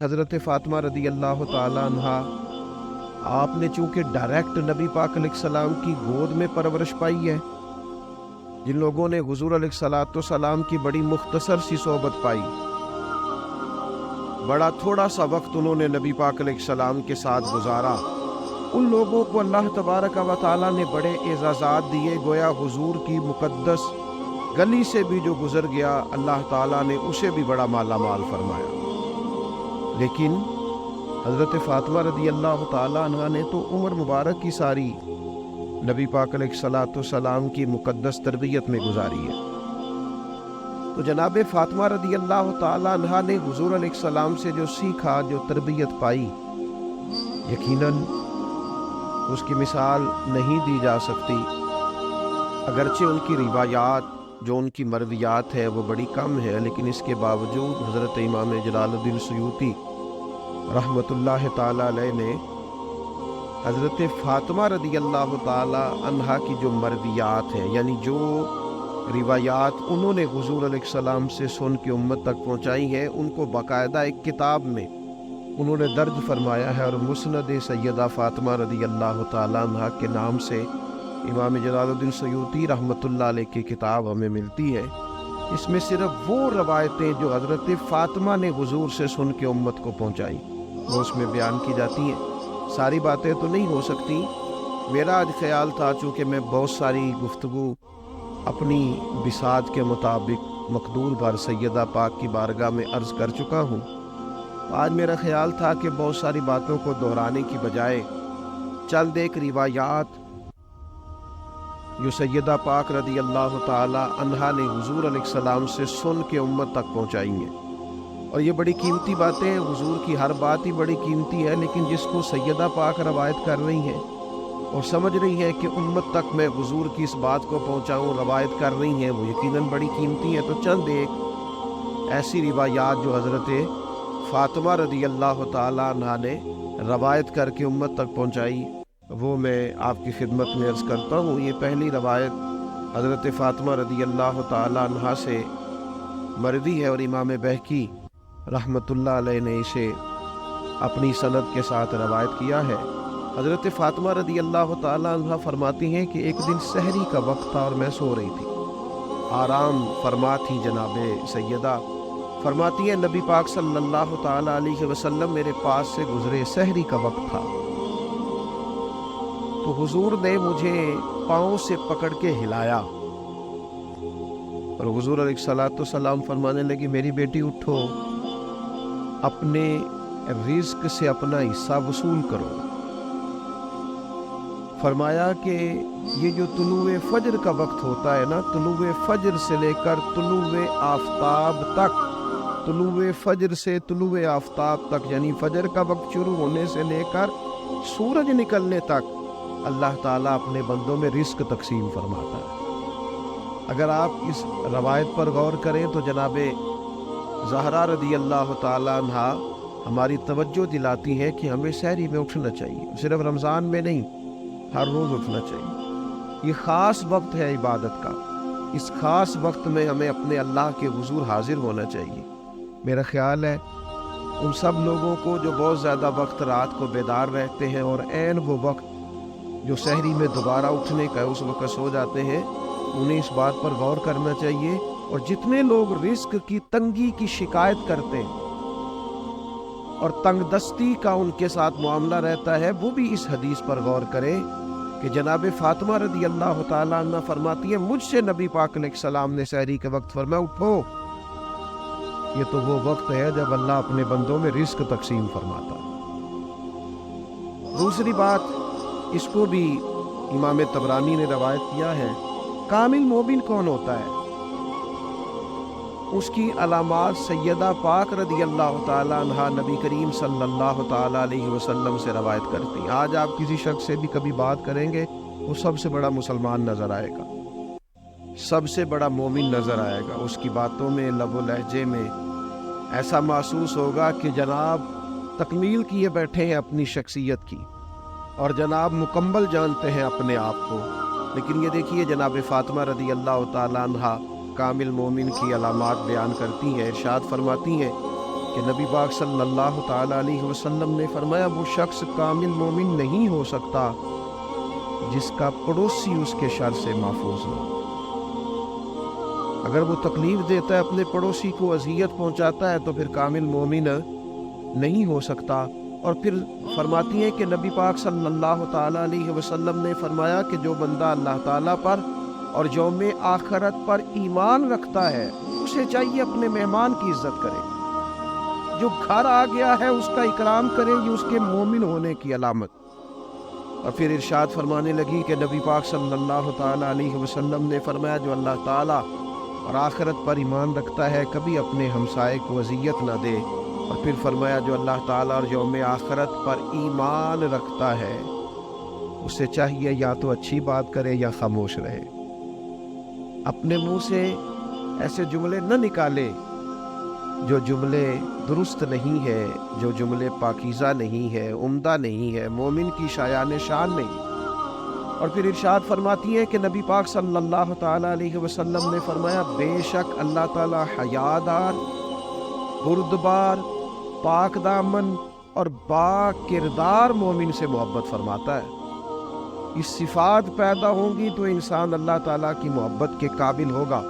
حضرت فاطمہ رضی اللہ تعالیٰ عنہا آپ نے چونکہ ڈائریکٹ نبی پاک علیہ السلام کی گود میں پرورش پائی ہے، جن لوگوں نے حضور علیہ الصلوۃ والسلام کی بڑی مختصر سی صحبت پائی، بڑا تھوڑا سا وقت انہوں نے نبی پاک علیہ السلام کے ساتھ گزارا، ان لوگوں کو اللہ تبارک و تعالیٰ نے بڑے اعزازات دیے، گویا حضور کی مقدس گلی سے بھی جو گزر گیا اللہ تعالیٰ نے اسے بھی بڑا مالا مال فرمایا۔ لیکن حضرت فاطمہ رضی اللہ تعالیٰ عنہ نے تو عمر مبارک کی ساری نبی پاک علیہ الصلوۃ والسلام کی مقدس تربیت میں گزاری ہے۔ تو جناب فاطمہ رضی اللہ تعالیٰ عنہ نے حضور علیہ السلام سے جو سیکھا، جو تربیت پائی، یقیناً اس کی مثال نہیں دی جا سکتی۔ اگرچہ ان کی روایات جو ان کی مرویات ہے وہ بڑی کم ہے، لیکن اس کے باوجود حضرت امام جلال الدین سیوطی رحمۃ اللہ تعالی علیہ نے حضرت فاطمہ رضی اللہ تعالی عنہا کی جو مرویات ہیں، یعنی جو روایات انہوں نے حضور علیہ السلام سے سن کے امت تک پہنچائی ہیں، ان کو باقاعدہ ایک کتاب میں انہوں نے درج فرمایا ہے، اور مسند سیدہ فاطمہ رضی اللہ تعالی عنہا کے نام سے امام جلال الدین سیوطی رحمۃ اللہ علیہ کی کتاب ہمیں ملتی ہے۔ اس میں صرف وہ روایتیں جو حضرت فاطمہ نے حضور سے سن کے امت کو پہنچائی وہ اس میں بیان کی جاتی ہیں۔ ساری باتیں تو نہیں ہو سکتی، میرا آج خیال تھا چونکہ میں بہت ساری گفتگو اپنی بساط کے مطابق مقدور بھر سیدہ پاک کی بارگاہ میں عرض کر چکا ہوں، آج میرا خیال تھا کہ بہت ساری باتوں کو دہرانے کی بجائے چند ایک روایات جو سیدہ پاک رضی اللہ تعالی عنہا نے حضور علیہ السلام سے سن کے امت تک پہنچائی ہیں، اور یہ بڑی قیمتی باتیں ہیں۔ حضور کی ہر بات ہی بڑی قیمتی ہے، لیکن جس کو سیدہ پاک روایت کر رہی ہیں اور سمجھ رہی ہیں کہ امت تک میں حضور کی اس بات کو پہنچاؤں، روایت کر رہی ہیں، وہ یقیناً بڑی قیمتی ہے۔ تو چند ایک ایسی روایات جو حضرت فاطمہ رضی اللہ تعالی عنہا نے روایت کر کے امت تک پہنچائی وہ میں آپ کی خدمت میں عرض کرتا ہوں۔ یہ پہلی روایت حضرت فاطمہ رضی اللہ تعالی عنہا سے مروی ہے، اور امام بہقی رحمۃ اللہ علیہ نے اسے اپنی سند کے ساتھ روایت کیا ہے۔ حضرت فاطمہ رضی اللہ تعالی عنہا فرماتی ہیں کہ ایک دن سحری کا وقت تھا اور میں سو رہی تھی، آرام فرما تھی جناب سیدہ۔ فرماتی ہیں نبی پاک صلی اللہ تعالی علیہ وسلم میرے پاس سے گزرے، سحری کا وقت تھا، تو حضور نے مجھے پاؤں سے پکڑ کے ہلایا، اور حضور علیہ الصلوۃ والسلام فرمانے لگے میری بیٹی اٹھو، اپنے رزق سے اپنا حصہ وصول کرو۔ فرمایا کہ یہ جو طلوع فجر کا وقت ہوتا ہے نا، طلوع فجر سے لے کر طلوع آفتاب تک، طلوع فجر سے طلوع آفتاب تک، یعنی فجر کا وقت شروع ہونے سے لے کر سورج نکلنے تک اللہ تعالیٰ اپنے بندوں میں رزق تقسیم فرماتا ہے۔ اگر آپ اس روایت پر غور کریں تو جناب زہرا رضی اللہ تعالیٰ عنہا ہماری توجہ دلاتی ہیں کہ ہمیں سحری میں اٹھنا چاہیے، صرف رمضان میں نہیں، ہر روز اٹھنا چاہیے۔ یہ خاص وقت ہے عبادت کا، اس خاص وقت میں ہمیں اپنے اللہ کے حضور حاضر ہونا چاہیے۔ میرا خیال ہے ان سب لوگوں کو جو بہت زیادہ وقت رات کو بیدار رہتے ہیں اور عین وہ وقت جو سحری میں دوبارہ اٹھنے کا ہے اس وقت سو جاتے ہیں، انہیں اس بات پر غور کرنا چاہیے۔ اور جتنے لوگ رزق کی تنگی کی شکایت کرتے ہیں اور تنگ دستی کا ان کے ساتھ معاملہ رہتا ہے، وہ بھی اس حدیث پر غور کریں کہ جناب فاطمہ رضی اللہ تعالیٰ عنہ فرماتی ہیں مجھ سے نبی پاک علیہ السلام نے سحری کے وقت فرمایا اٹھو، یہ تو وہ وقت ہے جب اللہ اپنے بندوں میں رزق تقسیم فرماتا ہے۔ دوسری بات، اس کو بھی امام طبرانی نے روایت کیا ہے، کامل مومن کون ہوتا ہے؟ اس کی علامات سیدہ پاک رضی اللہ تعالی عنہا نبی کریم صلی اللہ تعالی علیہ وسلم سے روایت کرتی ہیں۔ آج آپ کسی شخص سے بھی کبھی بات کریں گے وہ سب سے بڑا مسلمان نظر آئے گا، سب سے بڑا مومن نظر آئے گا، اس کی باتوں میں، لب و لہجے میں ایسا محسوس ہوگا کہ جناب تکمیل کیے بیٹھے ہیں اپنی شخصیت کی، اور جناب مکمل جانتے ہیں اپنے آپ کو۔ لیکن یہ دیکھیے جناب فاطمہ رضی اللہ تعالی عنہا کامل مومن کی علامات بیان کرتی ہیں، ارشاد فرماتی ہیں کہ کہ نبی پاک صلی اللہ تعالیٰ علیہ وسلم نے فرمایا وہ شخص کامل مومن نہیں ہو سکتا جس کا پڑوسی اس کے شر سے محفوظ ہو۔ اگر وہ تکلیف دیتا ہے اپنے پڑوسی کو، اذیت پہنچاتا ہے، تو پھر کامل مومن نہیں ہو سکتا۔ اور پھر فرماتی ہیں کہ نبی پاک صلی اللہ تعالیٰ علیہ وسلم نے فرمایا کہ جو بندہ اللہ تعالیٰ پر اور یوم آخرت پر ایمان رکھتا ہے اسے چاہیے اپنے مہمان کی عزت کرے، جو گھر آ گیا ہے اس کا اکرام کرے، یہ اس کے مومن ہونے کی علامت۔ اور پھر ارشاد فرمانے لگی کہ نبی پاک صلی اللہ تعالیٰ علیہ وسلم نے فرمایا جو اللہ تعالیٰ اور آخرت پر ایمان رکھتا ہے کبھی اپنے ہمسائے کو اذیت نہ دے۔ اور پھر فرمایا جو اللہ تعالیٰ اور یوم آخرت پر ایمان رکھتا ہے اسے چاہیے یا تو اچھی بات کرے یا خاموش رہے، اپنے منہ سے ایسے جملے نہ نکالے جو جملے درست نہیں ہے، جو جملے پاکیزہ نہیں ہے، عمدہ نہیں ہے، مومن کی شایان شان نہیں۔ اور پھر ارشاد فرماتی ہے کہ نبی پاک صلی اللہ تعالیٰ علیہ وسلم نے فرمایا بے شک اللہ تعالیٰ حیادار، بردبار، پاک دامن اور با کردار مومن سے محبت فرماتا ہے۔ یہ صفات پیدا ہوں گی تو انسان اللہ تعالیٰ کی محبت کے قابل ہوگا۔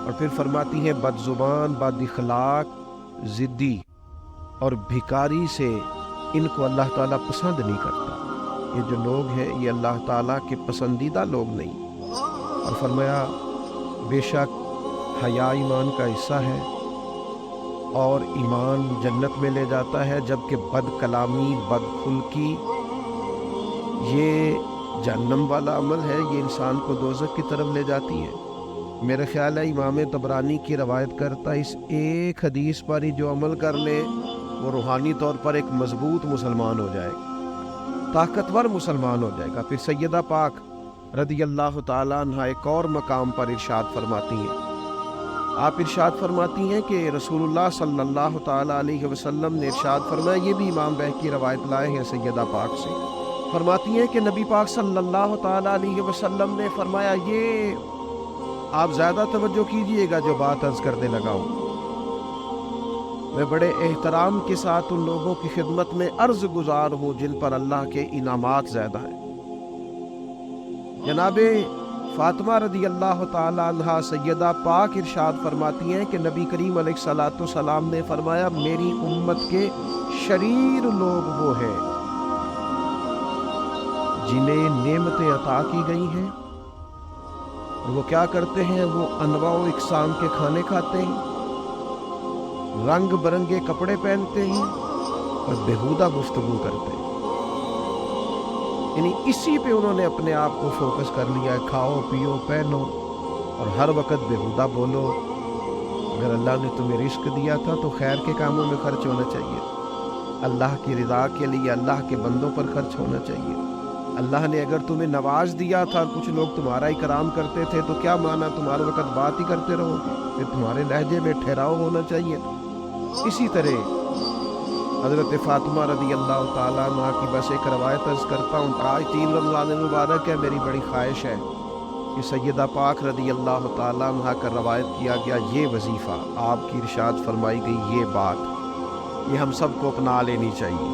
اور پھر فرماتی ہے بد زبان، بد اخلاق، ضدی اور بھکاری سے ان کو اللہ تعالیٰ پسند نہیں کرتا۔ یہ جو لوگ ہیں یہ اللہ تعالیٰ کے پسندیدہ لوگ نہیں۔ اور فرمایا بے شک حیا ایمان کا حصہ ہے اور ایمان جنت میں لے جاتا ہے، جبکہ بد کلامی، بد خلقی یہ جہنم والا عمل ہے، یہ انسان کو دوزخ کی طرف لے جاتی ہے۔ میرا خیال ہے امام طبرانی کی روایت کرتا اس ایک حدیث پر ہی جو عمل کر لے وہ روحانی طور پر ایک مضبوط مسلمان ہو جائے گا، طاقتور مسلمان ہو جائے گا۔ پھر سیدہ پاک رضی اللہ تعالیٰ عنہ ایک اور مقام پر ارشاد فرماتی ہیں، آپ ارشاد فرماتی ہیں کہ رسول اللہ صلی اللہ تعالیٰ علیہ وسلم نے ارشاد فرمایا، یہ بھی امام بہقی روایت لائے ہیں سیدہ پاک سے، فرماتی ہیں کہ نبی پاک صلی اللہ تعالیٰ علیہ وسلم نے فرمایا، یہ آپ زیادہ توجہ کیجئے گا جو بات عرض کرنے لگا ہوں، میں بڑے احترام کے ساتھ ان لوگوں کی خدمت میں عرض گزار ہوں جن پر اللہ کے انعامات زیادہ ہیں۔ جناب فاطمہ رضی اللہ تعالی عنہا سیدہ پاک ارشاد فرماتی ہیں کہ نبی کریم علیہ الصلوۃ والسلام نے فرمایا میری امت کے شریر لوگ وہ ہیں جنہیں نعمتیں عطا کی گئی ہیں اور وہ کیا کرتے ہیں، وہ انواع و اقسام کے کھانے کھاتے ہیں، رنگ برنگے کپڑے پہنتے ہیں اور بیہودہ گفتگو کرتے ہیں۔ یعنی اسی پہ انہوں نے اپنے آپ کو فوکس کر لیا ہے، کھاؤ پیو پہنو اور ہر وقت بیہودہ بولو۔ اگر اللہ نے تمہیں رزق دیا تھا تو خیر کے کاموں میں خرچ ہونا چاہیے، اللہ کی رضا کے لیے اللہ کے بندوں پر خرچ ہونا چاہیے۔ اللہ نے اگر تمہیں نواز دیا تھا اور کچھ لوگ تمہارا اکرام کرتے تھے تو کیا مانا تم ہر وقت بات ہی کرتے رہو گے؟ پھر تمہارے لہجے میں ٹھہراؤ ہونا چاہیے۔ اسی طرح حضرت فاطمہ رضی اللہ تعالیٰ عنہ کی بس ایک روایت عرض کرتا ہوں، آج 3 رمضان مبارک ہے، میری بڑی خواہش ہے کہ سیدہ پاک رضی اللہ تعالیٰ عنہ کا روایت کیا گیا یہ وظیفہ، آپ کی ارشاد فرمائی گئی یہ بات، یہ ہم سب کو اپنا لینی چاہیے۔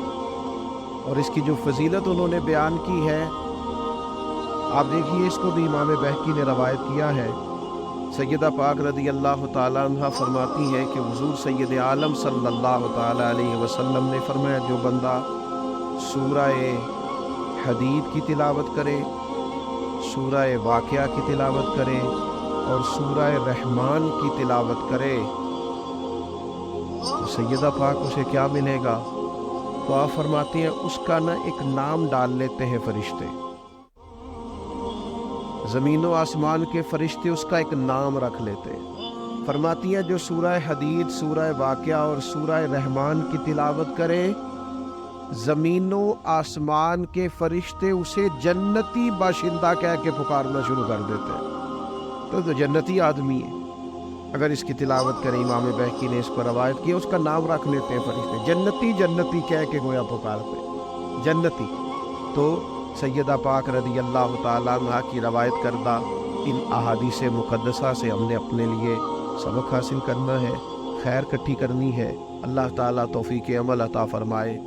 اور اس کی جو فضیلت انہوں نے بیان کی ہے آپ دیکھیے، اس کو بھی امام بہقی نے روایت کیا ہے۔ سیدہ پاک رضی اللہ تعالیٰ عنہ فرماتی ہے کہ حضور سید عالم صلی اللہ تعالیٰ علیہ وسلم نے فرمایا جو بندہ سورہ حدید کی تلاوت کرے، سورہ واقعہ کی تلاوت کرے اور سورہ رحمان کی تلاوت کرے تو سیدہ پاک اسے کیا ملے گا؟ تو آپ فرماتی ہیں اس کا نا ایک نام ڈال لیتے ہیں فرشتے، زمین و آسمان کے فرشتے اس کا ایک نام رکھ لیتے ہیں۔ فرماتی ہیں جو سورہ حدید، سورہ واقعہ اور سورہ رحمان کی تلاوت کرے زمین و آسمان کے فرشتے اسے جنتی باشندہ کہہ کے پکارنا شروع کر دیتے ہیں۔ تو جنتی آدمی ہے، اگر اس کی تلاوت کریں، امام بہقی نے اس کو روایت کی، اس کا نام رکھ لیتے ہیں فرشتے، جنتی جنتی کہہ کے گویا پکارتے جنتی۔ تو سیدہ پاک رضی اللہ تعالیٰ عنہ کی روایت کردہ ان احادیث مقدسہ سے ہم نے اپنے لیے سبق حاصل کرنا ہے، خیر کٹھی کرنی ہے۔ اللہ تعالیٰ توفیق عمل عطا فرمائے۔